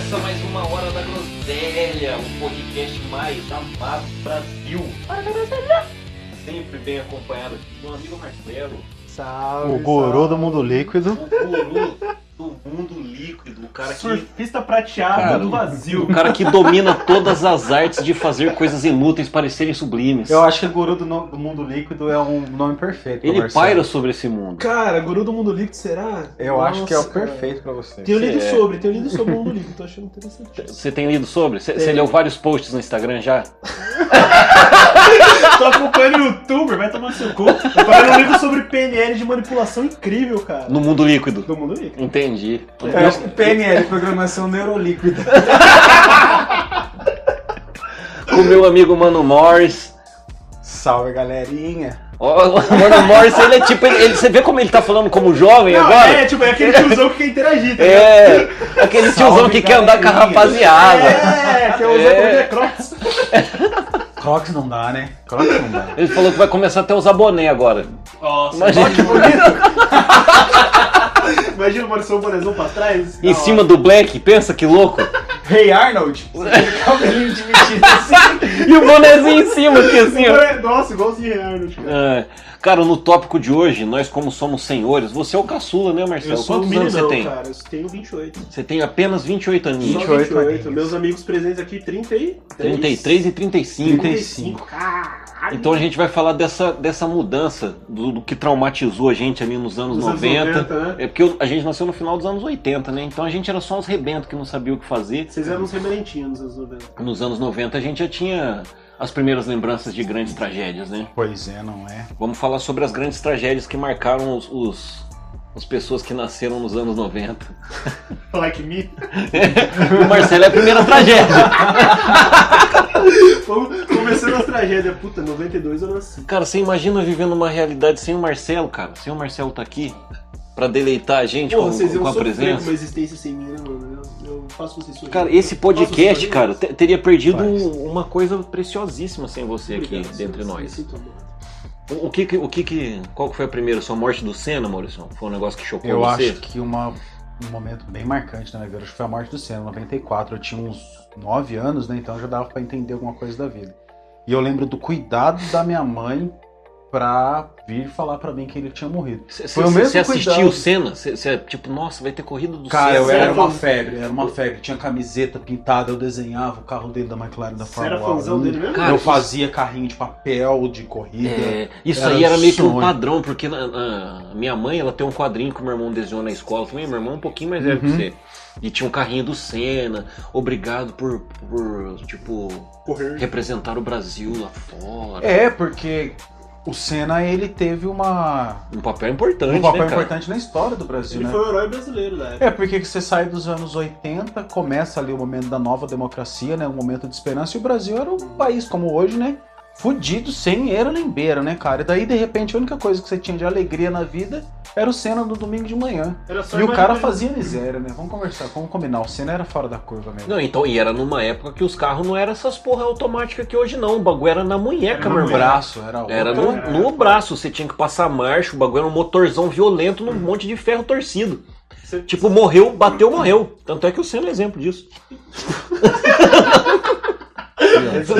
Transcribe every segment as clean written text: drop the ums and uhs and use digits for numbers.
Começa mais uma Hora da Groselha, o podcast mais amado do Brasil. Sempre bem acompanhado aqui do meu amigo Marcelo. Salve, O guru do mundo líquido. O guru do mundo líquido, o cara que... Surfista prateado do vazio. O cara que domina todas as artes de fazer coisas inúteis parecerem sublimes. Eu acho que guru do mundo líquido é um nome perfeito. Ele paira sobre esse mundo. Cara, guru do mundo líquido, será? Eu acho que é o Nossa, cara. perfeito pra você. Tenho lido sobre o mundo líquido, tô achando interessante. Você tem lido sobre? Você leu vários posts no Instagram já? Tô acompanhando o youtuber, vai tomar seu cu. Eu tô lendo um livro sobre PNL de manipulação incrível, cara. No mundo líquido. Do mundo líquido. Entendi. Eu acho que PNL, Programação Neurolíquida. Com o meu amigo Mano Morris. Salve, galerinha. Ó, o Mano Morris, ele é tipo... você vê como ele tá falando como jovem agora? É aquele tiozão que quer interagir, tá ligado? É, aquele tiozão que quer andar com a rapaziada. Quer usar Crocs. Crocs não dá, né? Crocs não dá. Ele falou que vai começar até a usar boné agora. Nossa, Imagina. que bonito. Imagina o Marcelo Bonezão pra trás. Em cima do Black, pensa que louco. Hey Arnold, aquele cabelinho de mentira assim. E o bonézinho em cima aqui assim, ó. Nossa, igualzinho Arnold, cara. Cara, no tópico de hoje, nós como somos senhores, você é o caçula, né, Marcelo? Eu sou Quantos um anos você tem? cara. Eu tenho 28. Você tem apenas 28 aninhos. Só 28 28. aninhos. Meus amigos presentes aqui, 33. 33 e 35. 35. Caralho. Então a gente vai falar dessa mudança, do que traumatizou a gente ali nos anos Nos anos 90. 90, né? É porque a gente nasceu no final dos anos 80, né? Então a gente era só uns rebentos que não sabia o que fazer. Vocês eram uns remerentinhos nos anos 90. Nos anos 90 a gente já tinha as primeiras lembranças de grandes tragédias, né? Pois é, não é? Vamos falar sobre as grandes tragédias que marcaram as pessoas que nasceram nos anos 90. Like me. O Marcelo é a primeira tragédia. Começando as tragédias. Puta, 92 eu nasci. Cara, você imagina vivendo uma realidade sem o Marcelo, cara? Sem o Marcelo tá aqui pra deleitar a gente Pô, vocês com iam a sofrer com presença. uma existência sem mim, né, mano? Eu faço vocês sofrerem. Cara, esse podcast, Faço cara, vocês teria perdido Faz. uma coisa preciosíssima sem você aqui, Obrigado, dentre senhor. Me nós. sinto honrado. Qual que foi a primeira? Sua morte do Senna, Maurício? Foi um negócio que chocou Eu você? acho que um momento bem marcante na minha vida, acho que foi a morte do Senna, em 94. Eu tinha uns 9 anos, né? Então já dava pra entender alguma coisa da vida. E eu lembro do cuidado da minha mãe pra vir falar pra mim que ele tinha morrido. Foi o mesmo Você assistiu cuidado. o Senna? Você tipo, nossa, vai ter corrida do Cara, Senna. eu Você era era uma fã? febre, Tinha camiseta pintada, eu desenhava o carro dele da McLaren da Você era Fórmula 1. fãzão dele mesmo? Cara, eu isso- fazia carrinho de papel, de corrida. Isso Era aí era meio que um sonho. padrão, porque a minha mãe, ela tem um quadrinho que o meu irmão desenhou na escola também, meu irmão é um pouquinho mais velho que você. E tinha um carrinho do Senna, obrigado por tipo, Correr. representar o Brasil lá fora. É, porque o Senna, ele teve um Um papel importante, papel né, cara? importante na história do Brasil, Ele né? foi o herói brasileiro da época. É, porque você sai dos anos 80, começa ali o momento da nova democracia, né? Um momento de esperança, e o Brasil era um país como hoje, né? Fudido, sem era nem beira, né, cara? E daí, de repente, a única coisa que você tinha de alegria na vida era o Senna no domingo de manhã. Era só E o imaginar cara ele. fazia miséria, né? Vamos conversar, vamos combinar. O Senna era fora da curva mesmo. Não, então, e era numa época que os carros não eram essas porra automáticas que hoje não. O bagulho era na munheca, Era meu no irmão. braço, era outro. Era no braço, você tinha que passar marcha, o bagulho era um motorzão violento num monte de ferro torcido. Você- Tipo, morreu, bateu, morreu. Tanto é que o Senna é exemplo disso.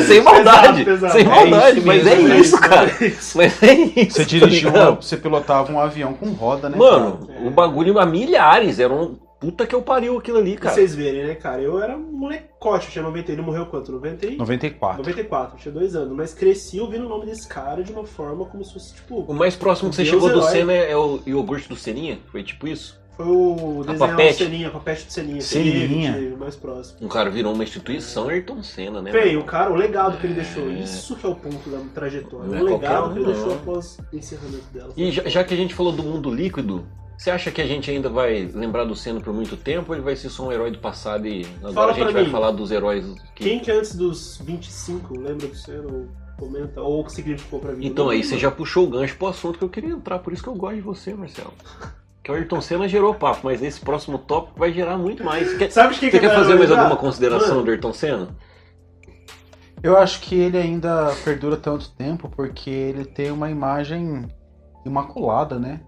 Sem maldade, Pesado. sem maldade, isso mas mesmo, é é isso, isso, cara. Mas é isso. Você dirigiu, tá ligado? você pilotava um avião com roda, né? Mano, cara? o bagulho a milhares, era um puta que eu pariu aquilo ali, Pra cara. vocês verem, né, cara? Eu era um molecote, eu tinha 90, ele morreu quanto? 90 e... 94. 94, eu tinha 2 anos, mas cresci ouvindo o nome desse cara de uma forma como se fosse, tipo... O mais próximo que você Deus chegou do herói. Senna é o iogurte do Seninha? Foi tipo isso? Foi o desenho Papete. Seninha, a Papete do Seninha. Seninha. Teve, mais próximo. Um cara virou uma instituição Ayrton Senna, né? Bem, mano? o cara, o legado que ele deixou, isso que é o ponto da trajetória. Não é O legado qualquer que um, ele deixou não. após o encerramento dela. E já que a gente falou do mundo líquido, você acha que a gente ainda vai lembrar do Senna por muito tempo ou ele vai ser só um herói do passado e agora Fala a gente pra vai mim. falar dos heróis que... Quem que antes dos 25 lembra do Senna ou comenta, ou que significou pra vida? Então Não aí lembro. você já puxou o gancho pro assunto que eu queria entrar, por isso que eu gosto de você, Marcelo. Que o Ayrton Senna gerou papo, mas nesse próximo tópico vai gerar muito mais. Sabe de quem Você que quer eu fazer quero mais lembrar? alguma consideração Mano, do Ayrton Senna? Eu acho que ele ainda perdura tanto tempo porque ele tem uma imagem imaculada, né?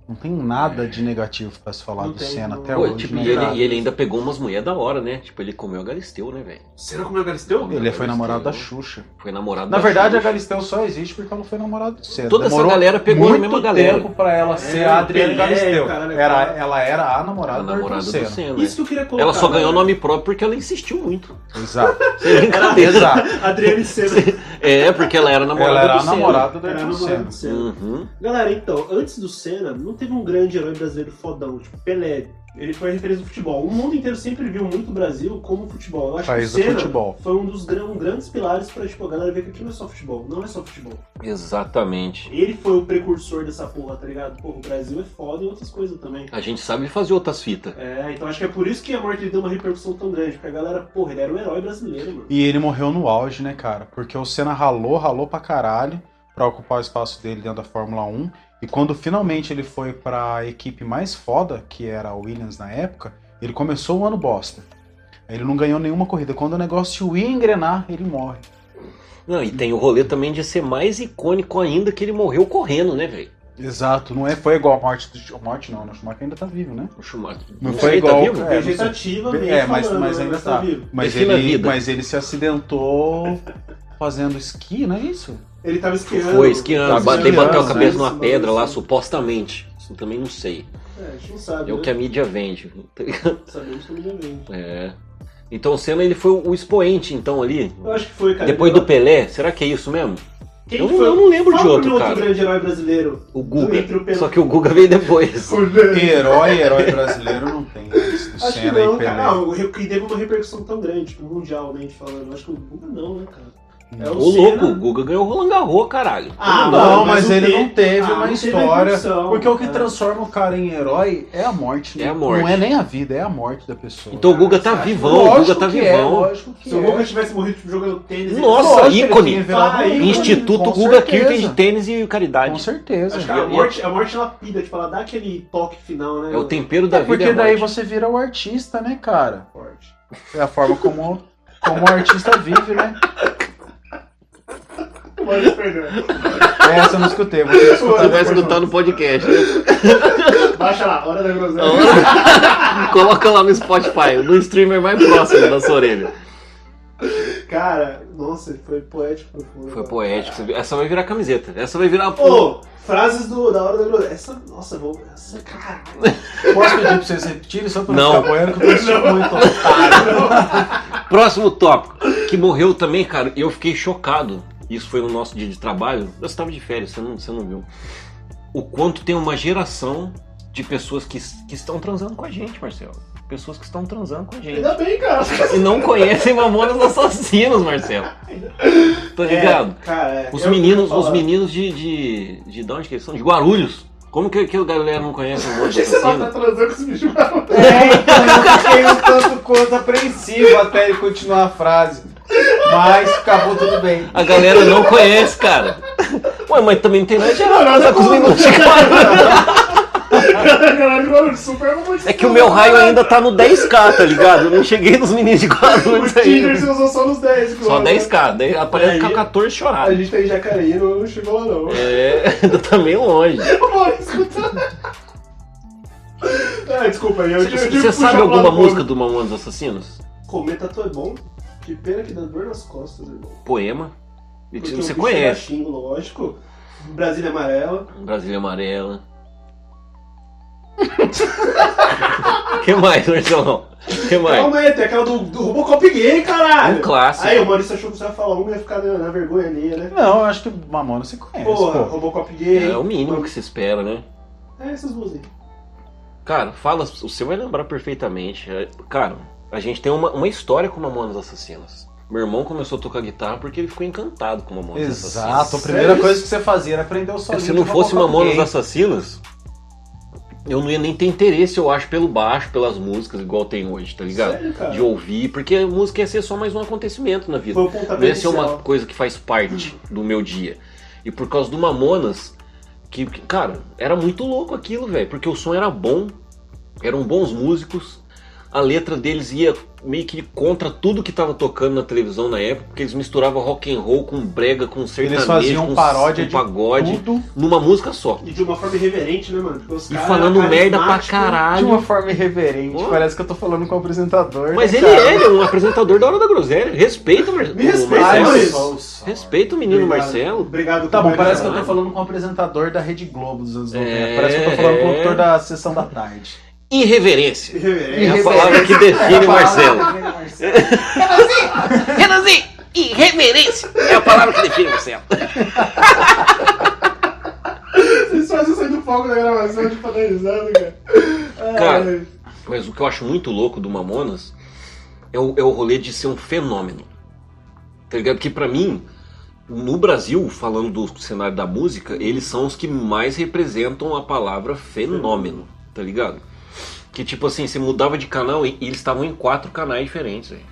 Não tem nada de negativo pra se falar Não do tem, Senna não. até Pô, hoje. tipo, né, e cara? ele ainda pegou umas mulheres da hora, né? Tipo, ele comeu a Galisteu, né, velho? Será que o meu Galisteu? Ele foi namorado da Galisteu. Xuxa. Foi namorado Na da verdade, a Xuxa. Galisteu só existe porque ela foi namorada do Senna. Toda essa Demorou galera pegou a muito mesma galera. tempo pra ela ser É, a Adriane Pelé, Galisteu. caralho, Ela era a A namorada do namorada Ayrton do Senna. Senna. Isso que eu queria colocar. Ela só ganhou velho. nome próprio porque ela insistiu muito. Exato. Sem brincadeira. Exato. Adriane Senna. É, porque ela era namorada Ela era do a Senna. namorada do Era Ayrton namorada Senna. do Senna. Uhum. Galera, então, antes do Senna, não teve um grande herói brasileiro fodão, tipo Pelé. Ele foi a referência do futebol. O mundo inteiro sempre viu muito o Brasil como futebol. Eu acho País que o do Senna futebol. foi um dos grandes pilares pra tipo, a galera ver que aquilo não é só futebol. Não é só futebol. Exatamente. Ele foi o precursor dessa porra, tá ligado? Porra, o Brasil é foda em outras coisas também. A gente sabe fazer outras fitas. É, então acho que é por isso que a morte dele deu uma repercussão tão grande. Porque a galera, porra, ele era um herói brasileiro, mano. E ele morreu no auge, né, cara? Porque o Senna ralou pra caralho pra ocupar o espaço dele dentro da Fórmula 1. E quando finalmente ele foi pra equipe mais foda, que era a Williams na época, ele começou o ano bosta. Ele não ganhou nenhuma corrida. Quando o negócio ia engrenar, ele morre. Não, e tem o rolê também de ser mais icônico ainda que ele morreu correndo, né, velho? Exato, não foi igual a morte do... A morte não, o Schumacher ainda tá vivo, né? O Schumacher. Não sei, foi igual- Tá vivo? É, Vegetativamente mas falando, ainda né, tá. vivo. Defina a vida. Mas ele se acidentou fazendo esqui, não é isso? Ele tava esquiando. Foi esquiando, Tava bateu a esquiando, cabeça né? numa pedra lá, Assim. supostamente. Isso eu também não sei. É, a gente não sabe. É o né? que a mídia vende. Sabemos que ele já vende. É. Então o Senna ele foi o expoente, então, ali. Eu acho que foi, cara. Depois do Pelé, será que é isso mesmo? Quem eu foi? não lembro de Fala outro, pra mim cara. grande herói brasileiro. O Guga. Entre o Pelé. Só que o Guga veio depois. Herói brasileiro não tem. Esse do Acho que Senna não, e Pelé. cara. Não, que teve uma repercussão tão grande, tipo, mundial, né, a gente falando. Acho que o Guga não, né, cara. É Ô louco, o Guga ganhou o Roland Garros, caralho. Ah, Como Não, não, mas mas ele não não teve uma não teve história. repercussão, Porque o que cara. transforma o cara em herói é a morte, né? É a morte. Não é nem a vida, é a morte da pessoa. Então o Guga tá Você acha? vivão, o Guga Lógico tá que é, vivão. lógico que Se o é. Guga tivesse morrido tipo, jogando tênis... ele- Nossa, Lógico que ele ícone. tinha virado Tá, ícone. Instituto Com Guga certeza. Kirten de tênis e Com caridade. certeza. Acho que a morte lapida, tipo, ela dá aquele toque final, né? É o tempero da vida. Porque é a daí morte. você vira o artista, né, cara? Forte. É a forma como o artista vive, né? Pode perder. Essa eu não escutei, vou ter que escutar Você vai depois, escutar no podcast. Baixa lá, hora da groselha. Coloca lá no Spotify, no streamer mais próximo da sua orelha. Cara, nossa, foi poético profundo. Foi poético. Essa vai virar camiseta. Essa vai virar. Ô, frases da hora da groselha. Essa, nossa, vou... Essa, caralho. não. Posso pedir pra vocês repetirem só pra Não. não ficar boiando que eu tô assistindo muito otário. Próximo tópico. Que morreu também, cara. E eu fiquei chocado. Isso foi no nosso dia de trabalho. Eu estava de férias, você não viu. O quanto tem uma geração de pessoas que estão transando com a gente, Marcelo. Pessoas que estão transando com a gente. Ainda bem, cara. E não conhecem Mamonas Assassinos, Marcelo. Tá ligado? Cara, é. Os Eu meninos, vou falar. de onde que eles são? De Guarulhos. Como que a galera não conhece o Mamonas Achei que você tava Assassinos? transando com esse bicho. Então eu fiquei um tanto quanto apreensivo até ele continuar a frase. Mas acabou tudo bem. A galera não conhece, cara. Ué, mas também não tem nada de errado transar com os meninos de Guarulhos. Caralho, super É que o meu raio ainda tá no 10k, tá ligado? Eu não cheguei nos meninos de O Guarulhos Tinder ainda. você usou só nos 10. Só 10k, daí aparece Aí- com 14 A chorado. gente tá em Jacareí, não chegou lá não. É, ainda tá meio longe. Bora escutar. Ah, desculpa aí, eu tive que Você puxar sabe pro alguma lado música bom. do Mamonas Assassinos? Comer tatu é bom. Que pena que dá dor nas costas, irmão. Poema. E Porque você o bicho é conhece. baixinho, lógico. Brasília Amarela. Brasília Amarela. Que mais, Marcelão? Que mais? Calma aí, tem aquela do Robocop gay, caralho. Um clássico. Aí o Maurício achou que você ia falar uma e ia ficar na vergonha ali, né? Não, eu acho que Mamona você conhece, Porra, pô. Robocop gay. É o mínimo que se espera, né? É essas músicas. Cara, fala, você vai lembrar perfeitamente. Cara, a gente tem uma história com Mamonas Assassinas. Meu irmão começou a tocar guitarra porque ele ficou encantado com Mamonas Assassinas. Exato, a primeira Sério? coisa que você fazia era aprender o solinho. Se não de fosse Robocop Mamonas gay. Assassinas, eu não ia nem ter interesse, eu acho, pelo baixo, pelas músicas, igual tem hoje, tá ligado? Sério, cara? De ouvir, porque a música ia ser só mais um acontecimento na vida. Foi o Não pontapé ia ser uma inicial. coisa que faz parte do meu dia. E por causa do Mamonas, cara, era muito louco aquilo, velho, porque o som era bom, eram bons músicos, a letra deles ia meio que contra tudo que tava tocando na televisão na época, porque eles misturavam rock and roll com brega, com sertanejo, Eles faziam paródia com pagode, de tudo. numa música só. E de uma forma irreverente, né, mano? Porque os E caras falando eram merda pra carismáticos. De caralho. uma forma irreverente. Pô. Parece que eu tô falando com o apresentador. Mas né, ele cara? é um apresentador da Hora da Groselha. Respeita o Me respeita, Marcelo. Maurício. Respeita o menino Obrigado. Marcelo. Obrigado. Tá bom, parece que eu Marcelo. tô falando com o apresentador da Rede Globo dos anos 90. É. Parece que eu tô falando com o locutor da Sessão da Tarde. Irreverência. É Irreverente. a palavra que define o Marcelo. Renanzinho, irreverência é a palavra que define o Marcelo. Vocês fazem sair do foco da gravação de dar risada, cara. Cara, mas o que eu acho muito louco do Mamonas é o rolê de ser um fenômeno. Tá ligado? Que pra mim, no Brasil, falando do cenário da música, eles são os que mais representam a palavra fenômeno. Tá ligado? Que tipo assim, você mudava de canal e eles estavam em 4 canais diferentes, velho.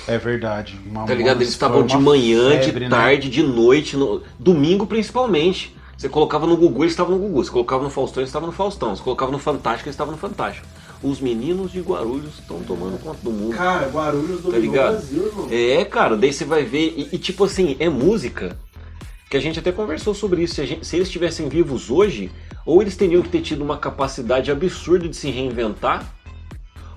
É verdade. Tá ligado? Eles estavam de manhã, de tarde, de noite, domingo principalmente. Você colocava no Gugu, eles estavam no Gugu. Você colocava no Faustão, eles estavam no Faustão. Você colocava no Fantástico, eles estavam no Fantástico. Os meninos de Guarulhos estão tomando conta do mundo. Cara, Guarulhos dominou ligado? o Brasil, irmão. É, cara, daí você vai ver. E tipo assim, é música que a gente até conversou sobre isso. Se eles estivessem vivos hoje, ou eles teriam que ter tido uma capacidade absurda de se reinventar,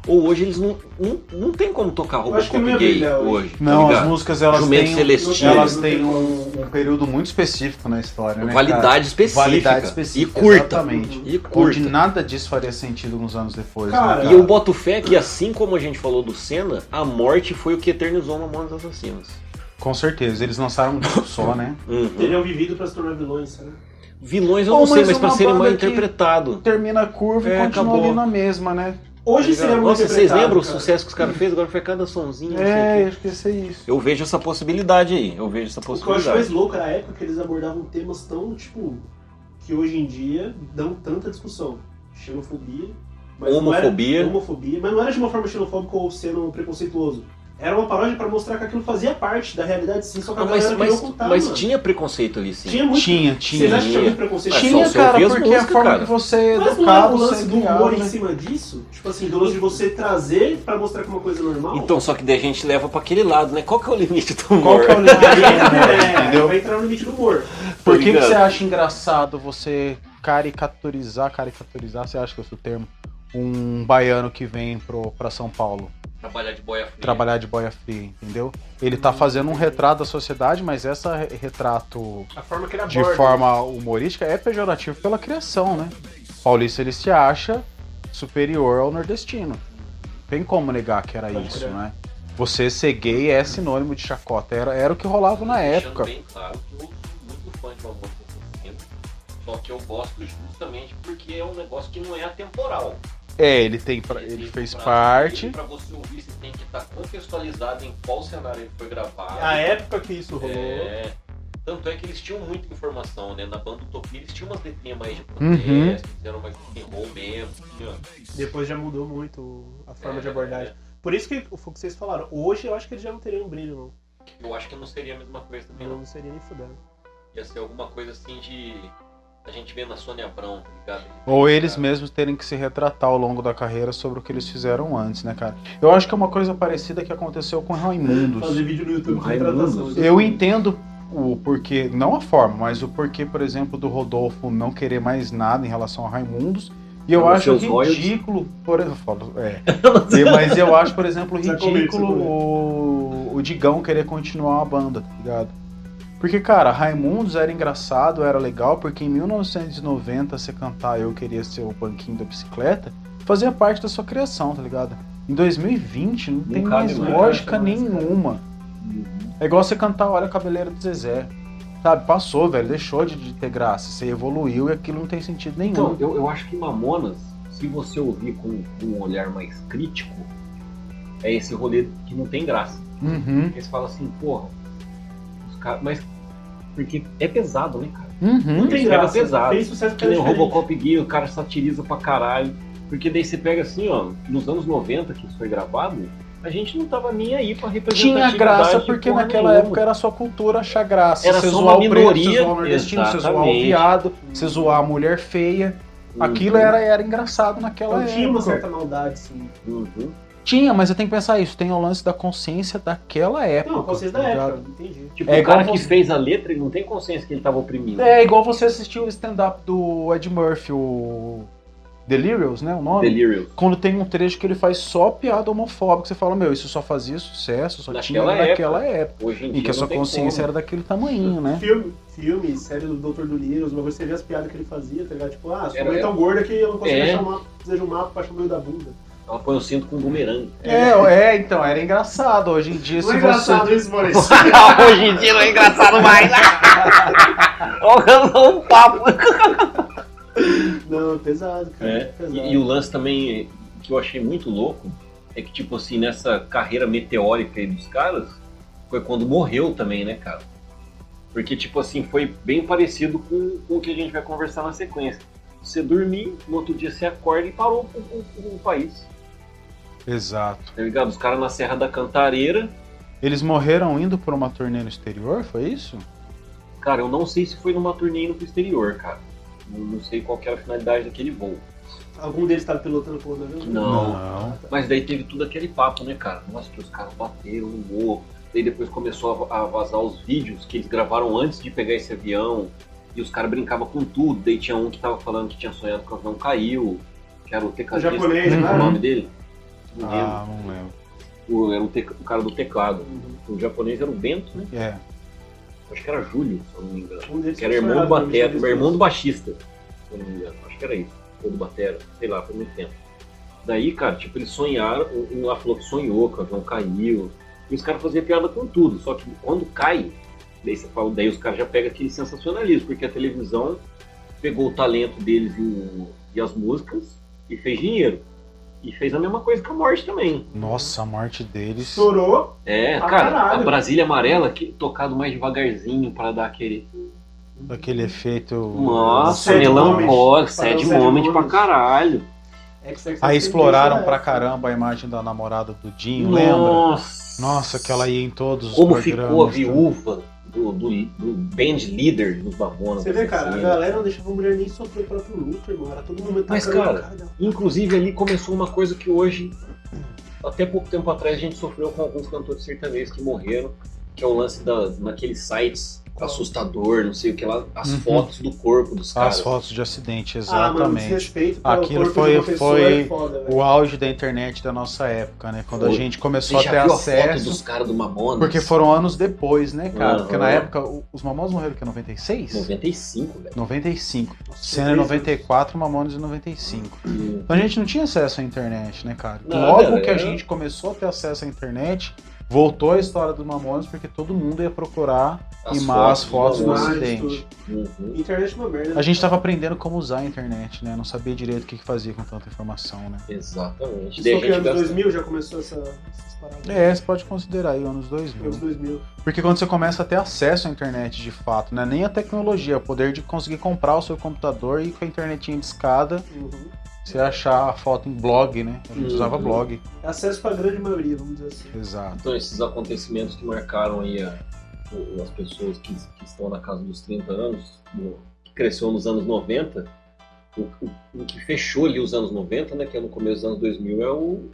ou hoje eles não tem como tocar Eu acho que Robocop não ia gay brilhar hoje. Não, tá as ligado? músicas elas Jumento têm, Celestino. elas Não têm tem um período muito específico na história, né? Validade cara? específica. Validade específica. E curta. Exatamente. E Onde curta. nada disso faria sentido uns anos depois. Cara, né, E eu boto fé que, assim como a gente falou do Senna, a morte foi o que eternizou Mamonas Assassinos. Com certeza, eles lançaram um disco só, né? Uhum. Teriam vivido pra se tornar vilões, sabe? Vilões eu Ou não sei, mais mas pra uma serem mal banda que- interpretados. Termina a curva e É, continua acabou. ali na mesma, né? Hoje seria muito Nossa, vocês interpretado, lembram o cara. sucesso que os caras fez? Agora foi cada sonzinho. não sei o É, quê. acho que ia ser isso. Eu vejo essa possibilidade aí. Eu vejo essa O que eu acho possibilidade. mais louco era a época que eles abordavam temas tão, tipo, que hoje em dia dão tanta discussão. Xenofobia. Mas Homofobia. Não era, homofobia, mas não era de uma forma xenofóbica ou sendo preconceituoso. Era uma paródia pra mostrar que aquilo fazia parte da realidade, sim, só que a Mas, galera queria ocultar, mas mano. tinha preconceito ali, sim. Tinha muito. Tinha. Vocês acham que tinha muito preconceito? Mas Tinha, só você cara, ouvia as porque músicas, a forma cara. que você é Mas não era o educado, lance você é do humor criado, em né? cima disso? Tipo assim, do lance de você trazer pra mostrar que é uma coisa normal? Então, só que daí a gente leva pra aquele lado, né? Qual que é o limite do Qual humor? que é o limite do humor, é, entendeu? vai entrar no limite do humor. Por que ligado? você acha engraçado você caricaturizar, você acha que é o seu termo, um baiano que vem pra São Paulo Trabalhar de boia fria. trabalhar de boia fria, entendeu? Ele tá fazendo um retrato da sociedade, mas esse retrato A forma que ele de aborda. forma humorística é pejorativo pela criação, né? Paulista, ele se acha superior ao nordestino. Tem como negar que era Pode isso, crer. né? Você ser gay é sinônimo de chacota. Era o que rolava na Deixando época. bem claro que eu sou muito fã de Mamonas Assassinos, só que eu gosto justamente porque é um negócio que não é atemporal. É, ele fez parte. Pra você ouvir, você tem que estar contextualizado em qual cenário ele foi gravado. A época que isso rolou. É, tanto é que eles tinham muita informação, né? Na banda Utopia eles tinham umas letrinhas mais de Uhum. protesto, fizeram mais rock and roll mesmo. Tinha. Depois já mudou muito a forma de abordagem. Por isso que foi o que vocês falaram. Hoje eu acho que eles já não teriam brilho, Eu acho que não seria a mesma coisa também, não. não. Não seria nem fudendo. Ia ser alguma coisa assim de... A gente vê na Sônia Abrão, tá ligado? Ou eles mesmos terem que se retratar ao longo da carreira sobre o que eles fizeram antes, né, cara? Eu acho que é uma coisa parecida que aconteceu com Raimundos. Fazer vídeo no YouTube com Raimundos. retratação. Eu entendo o porquê, não a forma, mas o porquê, por exemplo, do Rodolfo não querer mais nada em relação a Raimundos. E eu Pra acho seus royalties. ridículo, mas eu acho, por exemplo, Precisa comer, ridículo o Digão querer continuar a banda, tá ligado? Porque, cara, Raimundos era engraçado, era legal, porque em 1990 você cantar Eu Queria Ser o Banquinho da Bicicleta fazia parte da sua criação, tá ligado? Em 2020 não tem cabe mais mais, lógica não cabe mais, nenhuma. É igual você cantar Olha a Cabeleira do Zezé. Sabe, passou, velho, deixou de ter graça. Você evoluiu e aquilo não tem sentido nenhum. Então, eu acho que Mamonas, se você ouvir com um olhar mais crítico, é esse rolê que não tem graça. Uhum, Porque você fala assim, porra, os caras... Mas... Porque é pesado, né, cara? uhum. Não tem Isso era graça. pesado. Fez sucesso Que porque nem o era diferente. Robocop gay, o cara satiriza pra caralho. Porque daí você pega assim, ó, nos anos 90 que isso foi gravado, a gente não tava nem aí pra representatividade. Tinha graça porque porra naquela nenhuma. época era a sua cultura achar graça. Era você só zoar uma o preto, você minoria, zoar o nordestino, você zoar o exatamente. viado, você zoar a mulher feia. Uhum. Aquilo era engraçado naquela Então tinha uma época. certa maldade, sim. Uhum. Tinha, mas eu tenho que pensar isso. Tem o lance da consciência daquela época. Não, consciência tá da ligado? época, entendi. Tipo, É o igual cara que você- fez a letra, ele não tem consciência que ele tava oprimindo. É igual você assistiu o stand-up do Ed Murphy, o Delirious, né? O nome? Delirious. Quando tem um trecho que ele faz só piada homofóbica, você fala, meu, isso só fazia sucesso, só tinha Naquela naquela época. Hoje em Em dia que a sua não tem consciência como. era daquele tamanho, né? Filme, série do Dr. Dolittle, uma coisa, você vê as piadas que ele fazia, tá ligado? Tipo, sua Era- mãe é tão gorda que eu não consigo É. fazer um mapa pra achar o meio da bunda. Ela põe o cinto com um bumerangue. Então, era engraçado. Hoje em dia, Não se é engraçado você... isso, Boris? Hoje em dia não é engraçado mais. Olha um papo. Não, é pesado, cara. É. Pesado. E o lance também que eu achei muito louco é que, tipo assim, nessa carreira meteórica aí dos caras, foi quando morreu também, né, cara? Porque, tipo assim, foi bem parecido com o que a gente vai conversar na sequência. Você dormir, no outro dia você acorda e parou o país. Exato. Tá ligado? Os caras na Serra da Cantareira. Eles morreram indo por uma turnê no exterior, foi isso? Cara, eu não sei se foi numa turnê indo pro exterior, cara. Não sei qual que era a finalidade daquele voo. Algum deles tava pilotando por do avião? Não. Mas daí teve tudo aquele papo, né, cara? Nossa, que os caras bateram no morro. Daí depois começou a vazar os vídeos que eles gravaram antes de pegar esse avião. E os caras brincavam com tudo. Daí tinha um que tava falando que tinha sonhado que o avião caiu. Que era o tecladista. japonês, Qual né? o nome dele? Não lembro. Não lembro. Era o cara do teclado. Uhum. O japonês era o Bento, né? É. Acho que era Júlio, se eu não me engano. Um deles Que era tinha irmão do sonhado, batera, né? irmão do baixista, se eu não me engano. Acho que era isso. Ou do batera, sei lá, foi muito tempo. Daí, cara, tipo, eles sonharam, um lá falou que sonhou, que o avião caiu. E os caras faziam piada com tudo. Só que quando cai, daí você fala, daí os caras já pegam aquele sensacionalismo, porque a televisão pegou o talento deles e as músicas e fez dinheiro. E fez a mesma coisa com a morte também. Nossa, a morte deles... Estourou. É, Ah, cara, caralho. a Brasília Amarela, tocado mais devagarzinho pra dar aquele... Aquele efeito... Nossa, Sad melancólico, moment. sad Sad moment pra moment. caralho. Aí exploraram né? pra caramba a imagem da namorada do Dinho, lembra? Nossa, que ela ia em todos os Como programas. ficou a tá? viúva do band leader dos Mamonas. Você vê, cara, a assim. galera não deixava a mulher nem sofrer o próprio luto, irmão. Era todo momento Mas, tacando cara, na dela. Inclusive ali começou uma coisa que hoje, até pouco tempo atrás, a gente sofreu com alguns cantores sertanejos que morreram, que é o lance naqueles sites assustador, não sei o que lá, as Uhum. fotos do corpo dos caras. As fotos de acidente, Mano, exatamente. desrespeito pelo Aquilo corpo de uma foi pessoa é foda, velho. o auge da internet da nossa época, né? Quando a Foi. gente Você começou a já ter viu a foto acesso. dos caras do Mamonas? Porque foram anos depois, né, cara? Uhum. Porque na época, os Mamonas morreram que 96? 95, velho. 95. Nossa, Cena em 3 94, Mamonas em 95. Então a gente não tinha acesso à internet, né, cara? Nada, Logo que a né? gente começou a ter acesso à internet, voltou a história dos Mamonas, porque todo mundo ia procurar as fotos do Mamonas, acidente. Uhum. Internet é uma merda. A gente tava aprendendo como usar a internet, né? Não sabia direito o que fazia com tanta informação, né? Exatamente. Isso Daí a foi que gente anos gasta- 2000 já começou essas paradas. É, você pode considerar aí anos 2000. Anos 2000. Porque quando você começa a ter acesso à internet de fato, né? Nem a tecnologia, o poder de conseguir comprar o seu computador e com a internetinha de escada, Uhum. você achar a foto em blog, né? A gente usava Uhum. blog. Acesso pra grande maioria, vamos dizer assim. Exato. Então, esses acontecimentos que marcaram aí as pessoas que estão na casa dos 30 anos, que cresceu nos anos 90, o que fechou ali os anos 90, né, que é no começo dos anos 2000, é o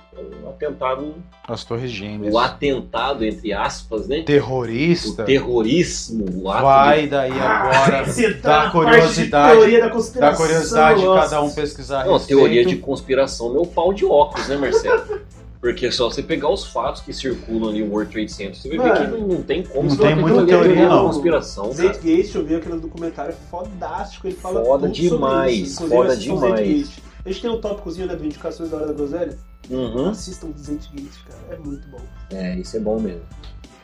atentado, As Torres Gêmeas. o atentado, entre aspas, né? Terrorista. O terrorismo, o ato Vai daí agora Você da na curiosidade. parte de teoria da conspiração. Da curiosidade de nossa. cada um pesquisar a Não, respeito. teoria de conspiração, meu pau de óculos, né, Marcelo? Porque é só você pegar os fatos que circulam ali no World Trade Center, você vai ver Mano, que não tem como não você tem falar que muita aquilo ali é teoria, uma não. conspiração, cara. Zeitgeist, eu vi aquele documentário, é fodástico, ele fala Foda tudo demais, sobre isso. Inclusive, foda assistam demais. Zeitgeist. A gente tem um tópicozinho, né, do Indicações da Hora da Groselha. Uhum. Assistam o Zeitgeist, cara, é muito bom. É, isso é bom mesmo.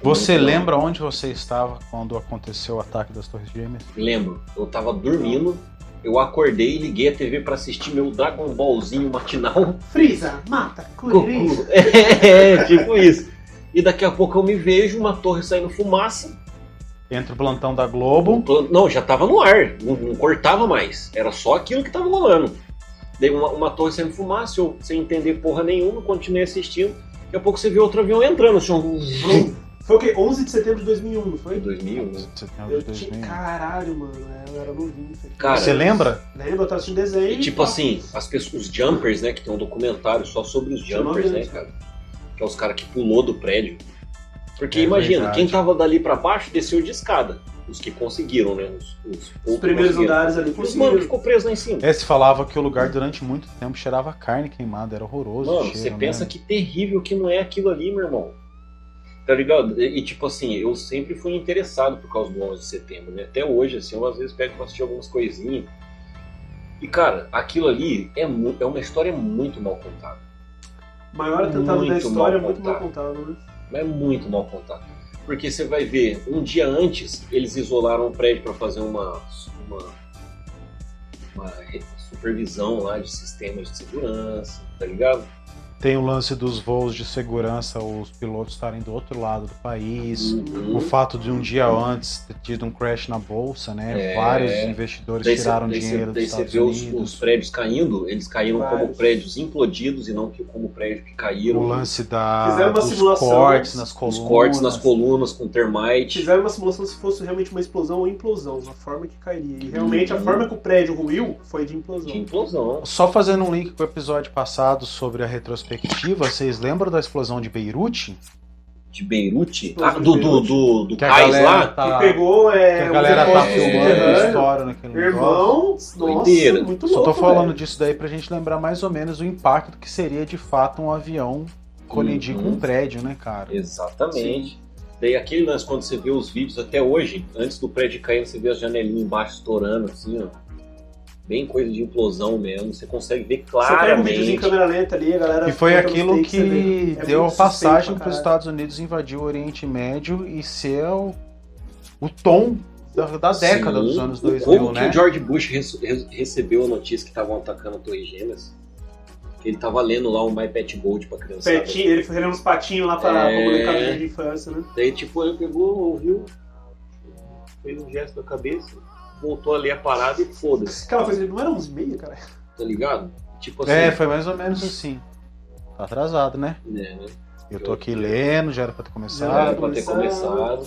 Você Muito bom. lembra onde você estava quando aconteceu o ataque das Torres Gêmeas? Lembro, eu tava dormindo, eu acordei e liguei a TV pra assistir meu Dragon Ballzinho matinal. Freeza, mata, Kuririn. Goku. É, tipo isso. E daqui a pouco eu me vejo uma torre saindo fumaça. Entre o plantão da Globo. Não, já tava no ar, não cortava mais. Era só aquilo que tava rolando. Daí uma torre saindo fumaça, eu sem entender porra nenhuma, continuei assistindo. Daqui a pouco você vê outro avião entrando, assim, Foi o quê? 11 de setembro de 2001, não foi? 2001. Setembro Eu de 2000. tinha... Caralho, mano, eu era novinho. Cara, Você lembra? Lembra? Eu tava assistindo desenho. E tipo assim, as pessoas, os jumpers, né, que tem um documentário só sobre os jumpers, né, cara? que é os caras que pulou do prédio. Porque É imagina, verdade. quem tava dali pra baixo desceu de escada. Os que conseguiram, né? Os primeiros andares ali Os mano conseguiram. ficou preso lá em cima. Se falava que o lugar durante muito tempo cheirava carne queimada, era horroroso. o Mano, cheiro, você né? pensa que terrível que não é aquilo ali, meu irmão. Tá ligado? E tipo assim, eu sempre fui interessado por causa do 11 de setembro, né? Até hoje, assim, eu às vezes pego pra assistir algumas coisinhas. E cara, aquilo ali é uma história muito mal contada. Maior atentado da Muito história, mal muito mal contado. contado, né? É muito mal contado. Porque você vai ver, um dia antes, eles isolaram um prédio para fazer uma supervisão lá de sistemas de segurança, tá ligado? Tem o lance dos voos de segurança, os pilotos estarem do outro lado do país. Uhum. O fato de um dia antes ter tido um crash na bolsa, né? É. Vários investidores Daí tiraram cê- dinheiro daí dos você Estados vê Unidos. os prédios caindo, eles caíram como Vários. prédios implodidos e não como prédios que caíram. O lance Fizeram uma dos simulação, cortes nas Os colunas. cortes nas colunas com termite. Fizeram uma simulação se fosse realmente uma explosão ou implosão, a forma que cairia. E realmente a Uhum. forma que o prédio ruiu foi de implosão. De implosão. Só fazendo um link com o episódio passado sobre a retrospectiva, vocês lembram da explosão de Beirute? De Beirute. Explosão Ah, de do Que a cais galera lá. tá, Que pegou que a galera os tá depósitos filmando subterrâneos. história naquele negócio. Irmão, nossa, Doideira. muito Só louco, tô falando velho. disso daí pra gente lembrar mais ou menos o impacto que seria de fato um avião colidir Uhum. com um prédio, né, cara? Exatamente. Daí aquele lance, quando você vê os vídeos até hoje, antes do prédio cair, você vê as janelinhas embaixo estourando, assim, ó. Bem coisa de implosão mesmo, você consegue ver Você pega um vídeozinho claramente. em câmera lenta ali, a galera... E foi contando os aquilo takes, você vê. que É deu a muito passagem suspeito para os pra Estados Unidos invadir o Oriente Médio e ser o tom da década Sim. dos anos 2000, Como né? que o George Bush recebeu a notícia que estavam atacando a Torre Gêmeas? Que ele tava lendo lá um My Pet Gold pra criançada. Petinho, ele foi querendo uns patinhos lá pra É. molecada de infância, né? Daí, tipo, ele pegou, ouviu, fez um gesto da cabeça, voltou a ler a parada e foda-se, Aquela coisa, não era 11h30, cara? tá ligado? Tipo assim, Foi mais ou menos assim. Tá atrasado, né? né? Eu tô aqui lendo, já era pra ter Já começado. era pra ter começado.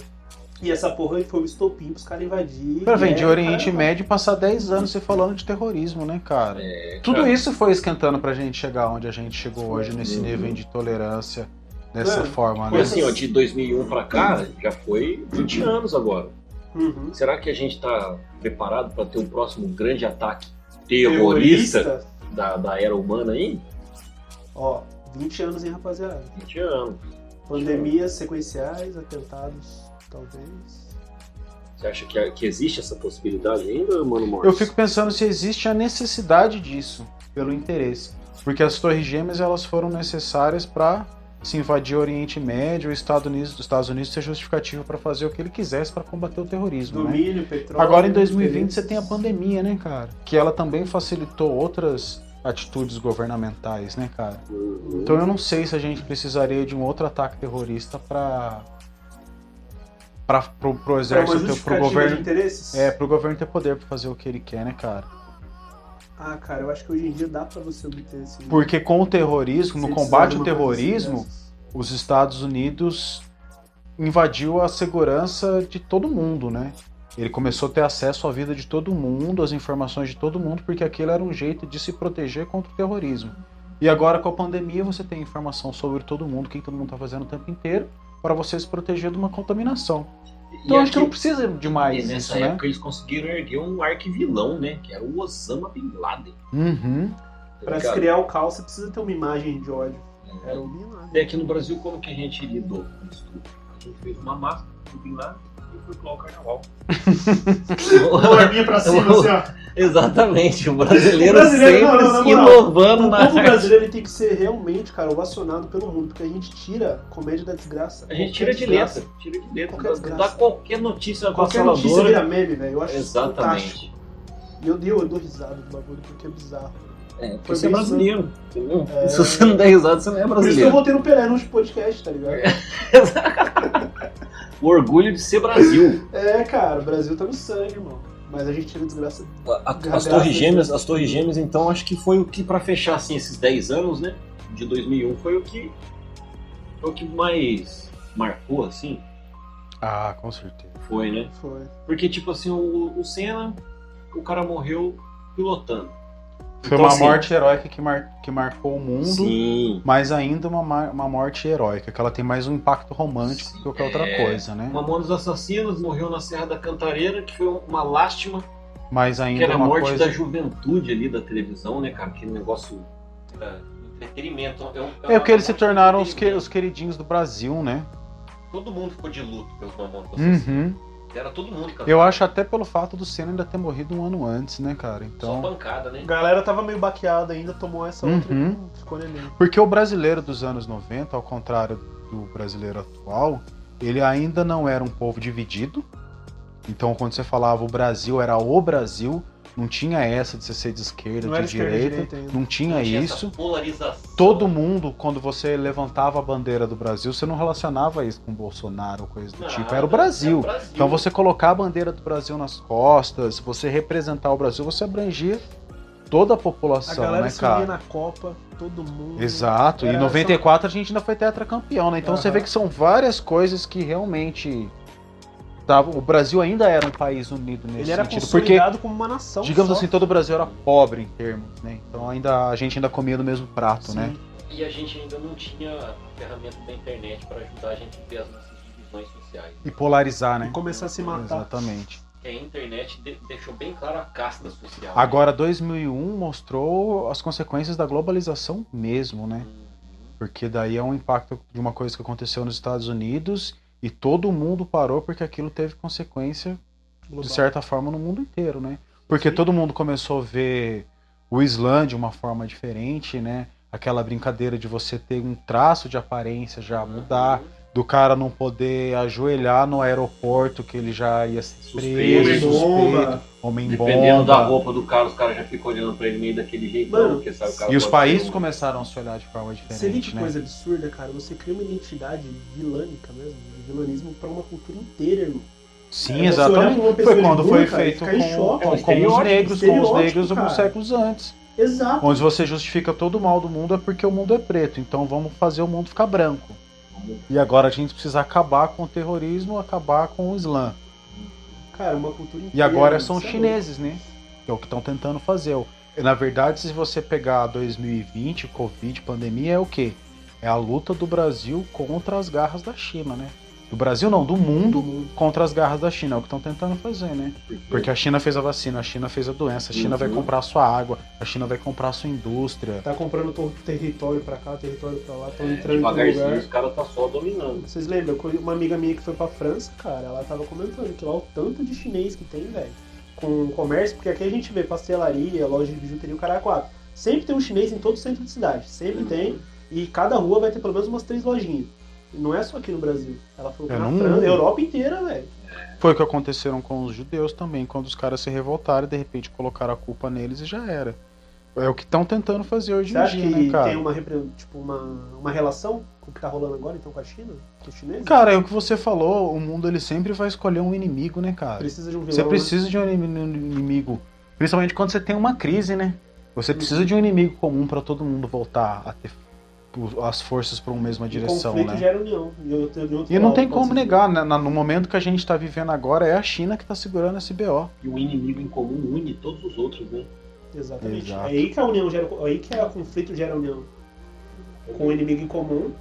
E essa porra foi o estopim pros caras invadirem. Pra vir de É, Oriente cara, Médio e passar 10 anos se falando de terrorismo, né, cara? Tudo cara. isso foi esquentando pra gente chegar onde a gente chegou hoje, nesse Uhum. nível de tolerância, dessa Mano, forma, Foi né? assim, ó, de 2001 pra cá, já foi 20 anos agora. Uhum. Será que a gente tá preparado pra ter o próximo grande ataque terrorista da era humana aí? Ó, 20 anos, hein, rapaziada? 20 anos. Pandemias sequenciais, atentados, talvez. Você acha que existe essa possibilidade ainda, Mano Morris? Eu fico pensando se existe a necessidade disso, pelo interesse. Porque as Torres Gêmeas elas foram necessárias para se invadir o Oriente Médio, os Estados Unidos ser justificativo para fazer o que ele quisesse para combater o terrorismo, né? Domínio, petróleo... Agora em 2020 interesses. você tem a pandemia, né, cara? Que ela também facilitou outras atitudes governamentais, né, cara? Uhum. Então eu não sei se a gente precisaria de um outro ataque terrorista pro É uma exército, pro justificativa de governo, interesses? pro governo ter poder pra fazer o que ele quer, né, cara? Ah, cara, eu acho que hoje em dia dá pra você obter esse... Porque com o terrorismo, no Sem combate precisar ao de uma coisa terrorismo, dessas. os Estados Unidos invadiu a segurança de todo mundo, né? Ele começou a ter acesso à vida de todo mundo, às informações de todo mundo, porque aquilo era um jeito de se proteger contra o terrorismo. E agora com a pandemia você tem informação sobre todo mundo, o que todo mundo está fazendo o tempo inteiro, para você se proteger de uma contaminação. Então E acho que não aqui- precisa de mais E nessa isso, né? época eles conseguiram erguer um arquivilão, né? Que era o Osama Bin Laden. Uhum. Tá Pra se ligado? criar o caos, você precisa ter uma imagem de ódio. Era o Bin Laden. E aqui no Brasil, como que a gente lidou com isso tudo? A gente fez uma máscara do Bin Laden e foi pular o carnaval. Uma arminha pra cima, assim, ó. Exatamente, o brasileiro, O brasileiro, sempre não, na se moral, inovando O na povo arte. brasileiro ele tem que ser realmente, cara, ovacionado pelo mundo, porque a gente tira comédia da desgraça. A gente Qualquer tira de desgraça. letra, tira de letra. Qualquer Dá desgraça. qualquer notícia Qualquer notícia avassaladora. vira meme, velho. Eu acho isso fantástico. Exatamente. Meu Deus, eu dou risada do bagulho, porque é bizarro. É, porque Foi você é bem brasileiro, entendeu? É. Se você não der risada, você não é Por isso que eu brasileiro. votei no Pelé no podcast, tá ligado? O orgulho de ser Brasil. É, cara, o Brasil tá no sangue, irmão. Mas a gente tira desgraça. As Torres Gêmeas, então, acho que foi o que, pra fechar assim, esses 10 anos, né? De 2001, foi o que mais marcou, assim. Ah, com certeza. Foi, né? Foi. Porque, tipo assim, o Senna, o cara morreu pilotando. Foi Então, uma assim, morte heróica que marcou o mundo, Sim. mas ainda uma morte heróica, que ela tem mais um impacto romântico do que qualquer outra coisa, né? Mamonas Assassinas morreu na Serra da Cantareira, que foi uma lástima, Mas que ainda era a uma morte coisa... da juventude ali da televisão, né, cara? Que negócio era entretenimento. É porque eles se uma morte tornaram de entretenimento. os queridinhos do Brasil, né? Todo mundo ficou de luto pelos Mamonas Assassinas. Uhum. Era todo mundo, cara. Eu acho até pelo fato do Senna ainda ter morrido um ano antes, né, cara? Só Então... pancada, né? A galera tava meio baqueada ainda, tomou essa outra Uhum. e ficou neném. Porque o brasileiro dos anos 90, ao contrário do brasileiro atual, ele ainda não era um povo dividido. Então, quando você falava o Brasil, era o Brasil, não tinha essa de você ser de esquerda, Não era de esquerda, direita, direita ainda. não tinha isso. Essa polarização. Todo mundo, quando você levantava a bandeira do Brasil, você não relacionava isso com Bolsonaro ou coisa do Nada, tipo, era o Brasil. era o Brasil. Então, você colocar a bandeira do Brasil nas costas, você representar o Brasil, você abrangia toda a A população, galera né, se unia cara? na Copa, todo mundo. Exato, e em Era 94 a gente ainda foi tetracampeão, né? Então você Aham. vê que são várias coisas que realmente... o Brasil ainda era um país unido nesse Ele era sentido. Porque, consolidado como uma nação. digamos só. assim, todo o Brasil era pobre em termos, né? Então a gente ainda comia do mesmo prato, Sim. né? E a gente ainda não tinha a ferramenta da internet para ajudar a gente a ver as nossas divisões sociais. E polarizar, né? E começar a se matar. Exatamente. Que a internet deixou bem claro a casta social. Agora, 2001 mostrou as consequências da globalização mesmo, né? Né? Porque daí é um impacto de uma coisa que aconteceu nos Estados Unidos e todo mundo parou porque aquilo teve consequência, de certa forma, no mundo inteiro, né? Porque Sim. todo mundo começou a ver o Islã de uma forma diferente, né? Aquela brincadeira de você ter um traço de aparência já mudar, do cara não poder ajoelhar no aeroporto que ele já ia ser preso, Homem-bomba. homem-bomba. Dependendo da roupa do cara, os caras já ficam olhando pra ele meio daquele jeito. Mano, porque sabe, o cara E os pode países ser um- começaram a se olhar de forma Você vê diferente, que né? coisa absurda, cara. Você cria uma identidade vilânica mesmo, de vilanismo pra uma cultura inteira, irmão. Sim, Você olhar pra exatamente. uma pessoa Foi de quando burca foi e feito ficar em choque. com os Estereótipo, negros, estereótipo, alguns cara. séculos antes. Exato. Onde você justifica todo o mal do mundo é porque o mundo é preto, então vamos fazer o mundo ficar branco. E agora a gente precisa acabar com o terrorismo, acabar com o Islã. Cara, uma cultura inteira. E agora são os isso é chineses, né? Que é o que estão tentando fazer. Na verdade, se você pegar 2020, Covid, pandemia, é o quê? É a luta do Brasil contra as garras da China, né? Do Brasil não, do mundo contra as garras da China. É o que estão tentando fazer, né? Porque a China fez a vacina, a China fez a doença, a China vai comprar a sua água, a China vai comprar a sua indústria. Tá comprando território pra cá, território pra lá, estão entrando em todo Devagarzinho, lugar. os caras tá só dominando. Vocês lembram? Uma amiga minha que foi pra França, cara, ela tava comentando que lá o tanto de chinês que tem, velho, com comércio, porque aqui a gente vê pastelaria, loja de bijuteria, o cara é quatro. Sempre tem um chinês em todo o centro de cidade, sempre tem, e cada rua vai ter pelo menos umas 3 lojinhas. E não é só aqui no Brasil. Ela falou que É na no França, mundo. Europa inteira, velho. Foi o que aconteceram com os judeus também, quando os caras se revoltaram e de repente colocaram a culpa neles e já era. É o que estão tentando fazer hoje Você em acha dia, que né, cara? tem uma relação com o que tá rolando agora, então, com a China? Com os chineses? Cara, é o que você falou, o mundo ele sempre vai escolher um inimigo, né, cara? Precisa de um vilão, Você né? precisa de um inimigo, principalmente quando você tem uma crise, né? Você precisa de um inimigo comum pra todo mundo voltar a ter as forças para uma mesma direção, conflito né? gera união. E não tem como negar, né? No momento que a gente tá vivendo agora, é a China que tá segurando esse BO. E o inimigo em comum une todos os outros, né? Exatamente. Exato. É aí que a união gera, é aí que o conflito gera união. Com o inimigo em comum,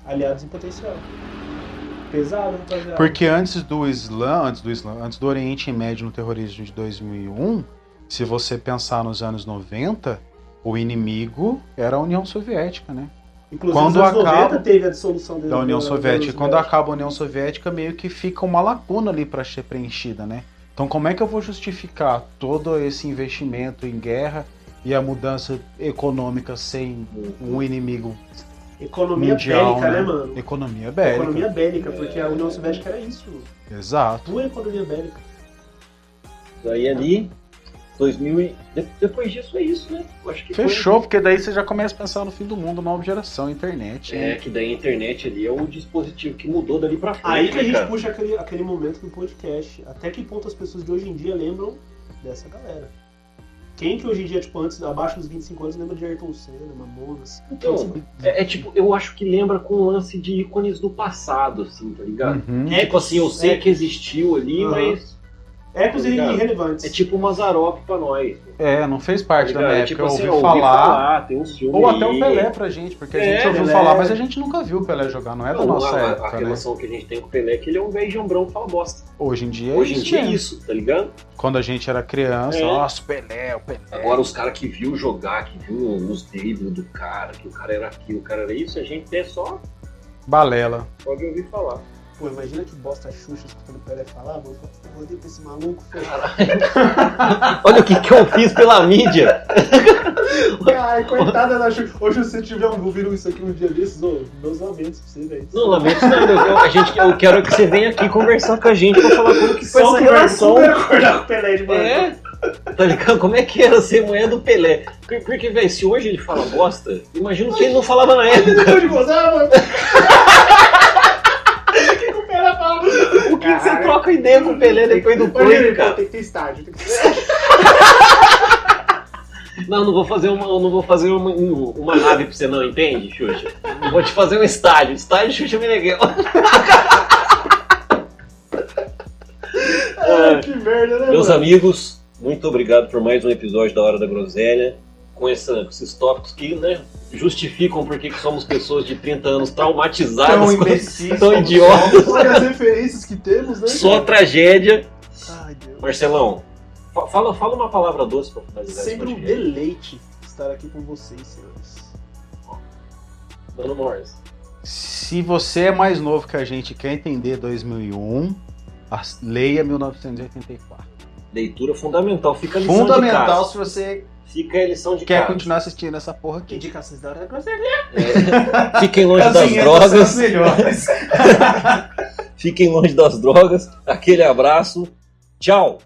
aliados em potencial. Pesado, rapaziada. Porque antes do Oriente Médio no terrorismo de 2001, se você pensar nos anos 90, o inimigo era a União Soviética, né? Inclusive, quando nos anos 90 acaba- teve a dissolução Da União Soviética. Quando acaba a União Soviética, meio que fica uma lacuna ali para ser preenchida, né? Então, como é que eu vou justificar todo esse investimento em guerra e a mudança econômica sem um inimigo Economia mundial, bélica, né, mano? Economia bélica. Economia bélica, porque a União Soviética era isso. Exato. Pura economia bélica. Daí ali, 2000 e... Depois disso é isso, né? Eu acho que Fechou, porque daí você já começa a pensar no fim do mundo, nova geração, internet. É, que daí a internet ali é o dispositivo que mudou dali pra frente. Aí que a né, gente cara? puxa aquele momento do podcast. Até que ponto as pessoas de hoje em dia lembram dessa galera? Quem que hoje em dia, tipo, antes, abaixo dos 25 anos, lembra de Ayrton Senna, Mamonas? Então, é tipo, eu acho que lembra com o lance de ícones do passado, assim, tá ligado? Uhum. Tipo assim, eu sei que existiu ali, Aham. mas Ecos Tá ligado? irrelevantes. É tipo o Mazzaropi pra nós. Não fez parte Tá da minha ligado? época. Tipo Eu assim, ouvi falar. tem uns filmes Ou até aí. o Pelé pra gente, porque a É, gente ouviu Pelé. falar, mas a gente nunca viu o Pelé jogar, não é da Não, nossa a época, né? relação que a gente tem com o Pelé é que ele é um velho jambrão que fala bosta. Hoje em dia Hoje em dia é mesmo. isso, tá ligado? Quando a gente era criança, É. nossa, o Pelé. Agora os caras que viu jogar, que viu os dribles do cara, que o cara era aquilo, o cara era isso, a gente é só Balela. pode ouvir falar. Pô, imagina que bosta Xuxa escutando o Pelé falar, mano. Eu rodei pra esse maluco. Olha o que eu fiz pela mídia. Ai, coitada da Xuxa. Hoje, se você tiver ouvindo isso aqui um dia desses, meus lamentos pra você, velho. Não, lamento nada. Eu quero que você venha aqui conversar com a gente pra falar como que foi Só essa relação. Como acordar com o Pelé de manhã. É, tá ligado? Como é que era ser mulher do Pelé? Porque, velho, se hoje ele fala bosta, imagina o que ele não falava na época. Depois de gozar, mano. O que o Pelé fala? O que você troca ideia com o Pelé depois do play, cara? Tem que ter estádio, tem que ter estádio. Não, não vou fazer uma nave pra você não, entende, Xuxa? Vou te fazer um estádio. Estádio Xuxa Meneghel. Ai, que merda, né, Meus mano? amigos, muito obrigado por mais um episódio da Hora da Groselha. Com esses tópicos que, né, justificam porque que somos pessoas de 30 anos traumatizadas, Tão imbecis, tão como idiotas. Olha as referências que temos, né? Só tragédia. Ai, Deus. Marcelão, fala uma palavra doce pra finalizar Sempre um esse podcast. deleite estar aqui com vocês, senhores. Mano Morris. Se você é mais novo que a gente e quer entender 2001, leia 1984. Leitura fundamental. Fica a lição de Fundamental casa. se você Fica a lição de quer casa. continuar assistindo essa porra aqui. Indicações da hora da groselha. Fiquem longe As das vinhetas são as drogas. melhores. Fiquem longe das drogas. Aquele abraço. Tchau.